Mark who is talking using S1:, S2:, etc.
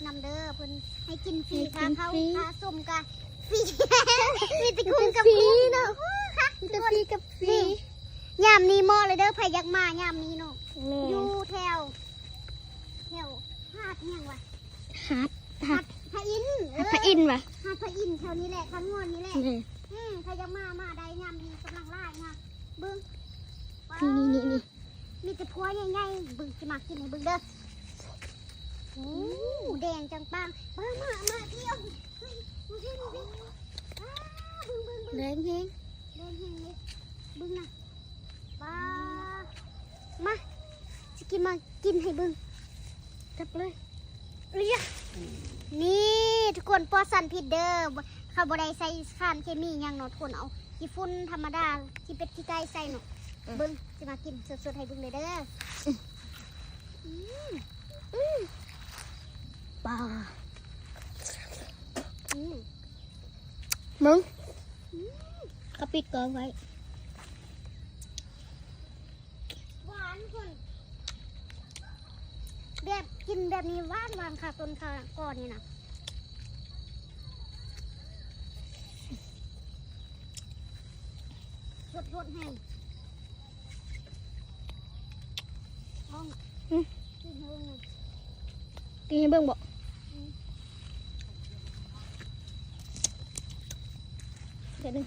S1: นำเด้อเพิ่นให้กินฟรีค่ะเขาค่ะส้มกะฟรีมีแต่คุณกับฟรีเนาะมีแต่ฟรีกับฟรียามนี้เหมาะเลยเด้อไผอยากมายามนี้เนาะอยู่แถวหาดยังวะหาดพระอินทร์พระอินทร์วะหาดพระอินทร์แถวนี้แหละทั้งงอนนี้แหละใครจะมาได้ยามนี้กำลังไล่นะเบิ้งนี่มีแต่พัวใหญ่ๆเบิ้งจะมากินให้เบิ้งเด้อโอ้แดงจังปังมาเที่ยวเฮ้ยดูสิเบิ้งแดงเฮงเลยเบิ้งนะป้ามาจะกินให้เบิ้งจับเลยนี่ทุกคนปลอดสารพิษเด้อเขาบ่ได้ใส่สารเคมีอย่างเนาะทุกคนเอาขี้ฝุ่นธรรมดาขี้เป็ดขี้ไก่ใส่เนาะเบิ้งจะมากินสดๆให้เบิ้งเลยเด้อปลามึงก็ปิดกองไว้หวานคนแบบกินแบบนี้หวานค่ะต้นค่ะก่อนนี่นะสดๆให้กินให้เบิ่งบ่เดี๋ยวนึง